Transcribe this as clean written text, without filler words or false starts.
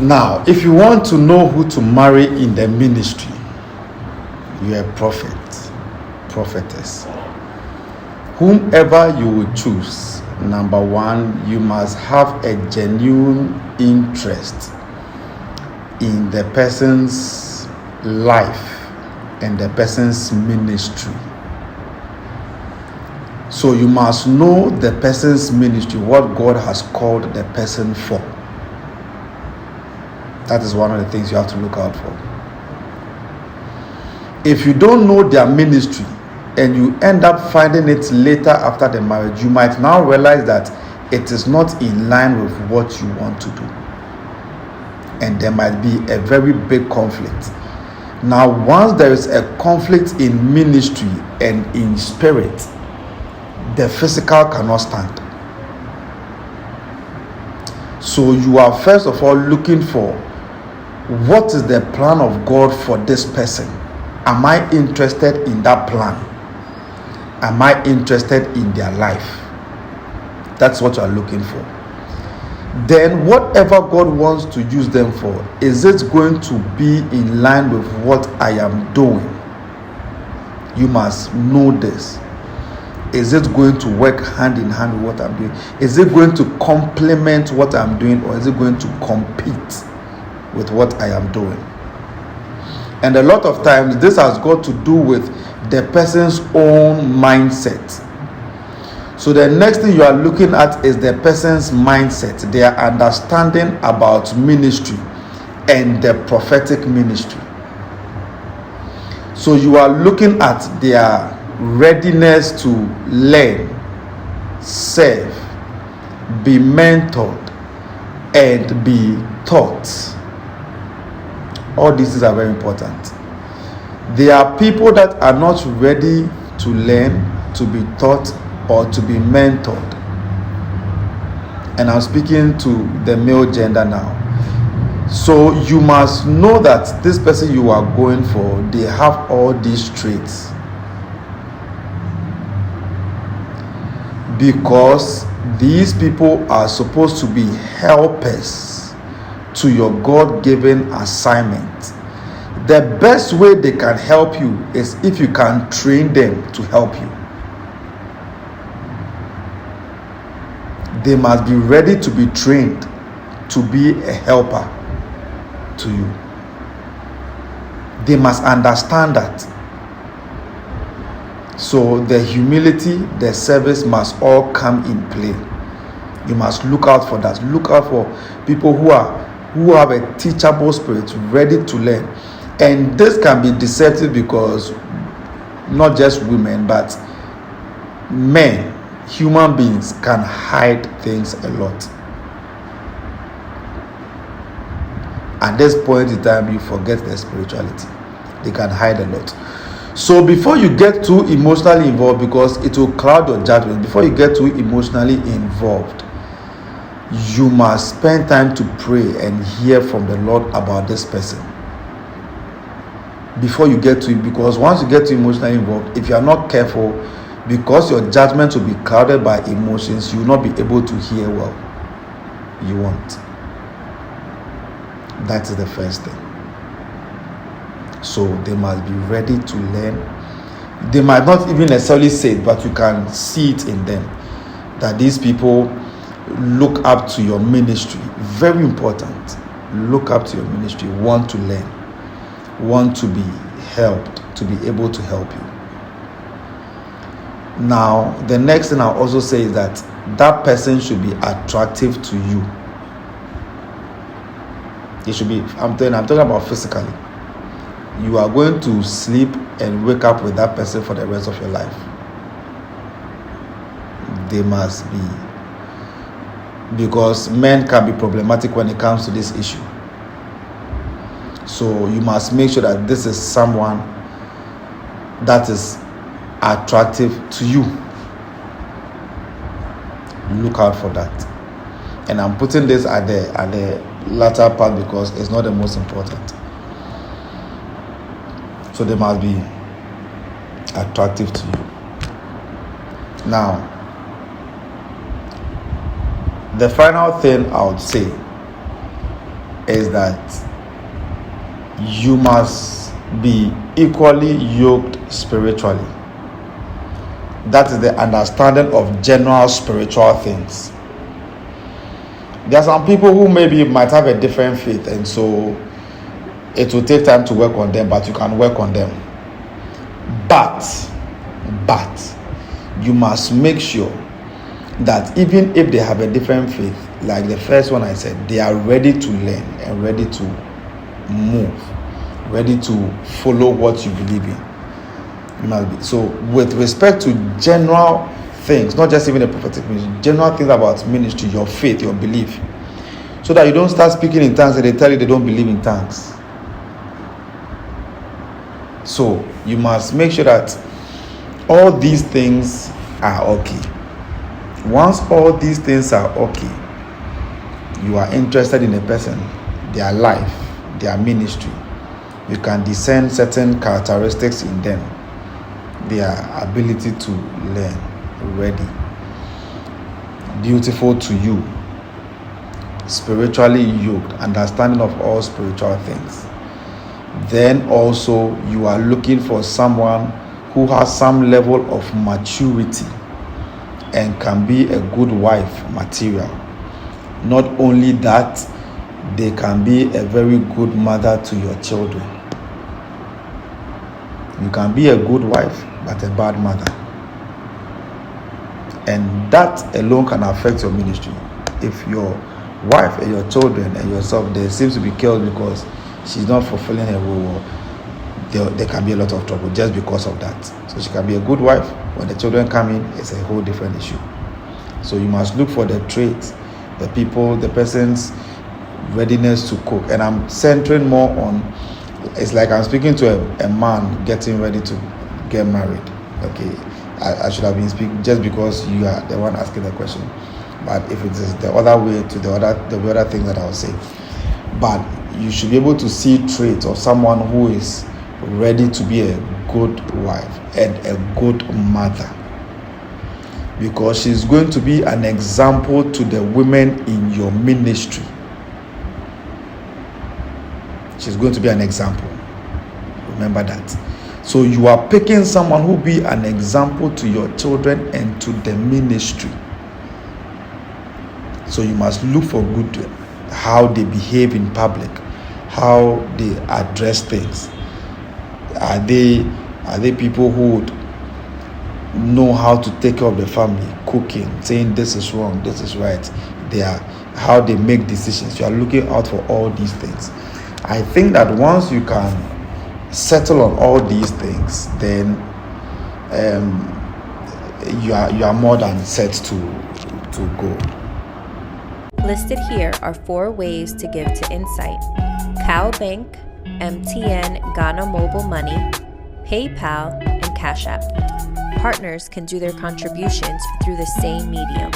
Now, if you want to know who to marry in the ministry, you're a prophet, prophetess. Whomever you will choose, number one, you must have a genuine interest in the person's life and the person's ministry. So you must know the person's ministry, what God has called the person for. That is one of the things you have to look out for. If you don't know their ministry and you end up finding it later after the marriage, you might now realize that it is not in line with what you want to do. And there might be a very big conflict. Now, once there is a conflict in ministry and in spirit, the physical cannot stand. So you are first of all looking for, what is the plan of God for this person? Am I interested in that plan? Am I interested in their life? That's what you are looking for. Then whatever God wants to use them for, is it going to be in line with what I am doing? You must know this. Is it going to work hand in hand with what I'm doing? Is it going to complement what I'm doing, or is it going to compete with what I am doing? And a lot of times this has got to do with the person's own mindset. So the next thing you are looking at is the person's mindset, their understanding about ministry and the prophetic ministry. So you are looking at their readiness to learn, serve, be mentored, and be taught. All these are very important. There are people that are not ready to learn, to be taught, or to be mentored. And I'm speaking to the male gender now. So you must know that this person you are going for, they have all these traits. Because these people are supposed to be helpers to your God-given assignment. The best way they can help you is if you can train them to help you. They must be ready to be trained to be a helper to you. They must understand that. So the humility, the service must all come in play. You must look out for that. Look out for people who have a teachable spirit, ready to learn. And this can be deceptive because not just women, but men, human beings, can hide things a lot. At this point in time, you forget their spirituality. They can hide a lot. So before you get too emotionally involved, because it will cloud your judgment, before you get too emotionally involved, you must spend time to pray and hear from the Lord about this person. Before you get to it, because once you get too emotionally involved, if you are not careful, because your judgment will be clouded by emotions, you will not be able to hear well. You won't. That is the first thing. So they must be ready to learn. They might not even necessarily say it, but you can see it in them that these people look up to your ministry. Very important. Look up to your ministry. Want to learn. Want to be helped, to be able to help you. Now, the next thing I'll also say is that that person should be attractive to you. It should be, I'm talking about physically. You are going to sleep and wake up with that person for the rest of your life. They must be. Because men can be problematic when it comes to this issue. So you must make sure that this is someone that is attractive to you. Look out for that. And I'm putting this at the latter part because it's not the most important. So they must be attractive to you. Now, the final thing I would say is that you must be equally yoked spiritually. That is the understanding of general spiritual things. There are some people who maybe might have a different faith, and so it will take time to work on them, but you can work on them. But you must make sure that even if they have a different faith, like the first one I said, they are ready to learn and ready to move, ready to follow what you believe in. You must be. So with respect to general things, not just even a prophetic ministry, general things about ministry, your faith, your belief, so that you don't start speaking in tongues and they tell you they don't believe in tongues. So you must make sure that all these things are okay. Once all these things are okay, you are interested in a person, their life, their ministry. You can discern certain characteristics in them, their ability to learn, ready, beautiful to you, spiritually yoked, understanding of all spiritual things. Then also you are looking for someone who has some level of maturity and can be a good wife material. Not only that, they can be a very good mother to your children. You can be a good wife but a bad mother, and that alone can affect your ministry. If your wife and your children and yourself, there seems to be chaos because she's not fulfilling her role, there can be a lot of trouble just because of that. So she can be a good wife. When the children come in, it's a whole different issue. So you must look for the traits, the people, the person's readiness to cook. And I'm centering more on, it's like I'm speaking to a man getting ready to get married. Okay, I should have been speaking just because you are the one asking the question. But if it is the other way to the other thing that I'll say. But you should be able to see traits of someone who is ready to be a good wife and a good mother, because she's going to be an example to the women in your ministry. She's going to be an example. Remember that. So you are picking someone who will be an example to your children and to the ministry. So you must look for good, how they behave in public, how they address things. Are they people who would know how to take care of the family, cooking, saying this is wrong, this is right? They are how they make decisions. You are looking out for all these things. I think that once you can settle on all these things, then you are more than set to go. Listed here are 4 ways to give to Insight: Cal Bank, MTN Ghana Mobile Money, PayPal, and Cash App. Partners can do their contributions through the same medium.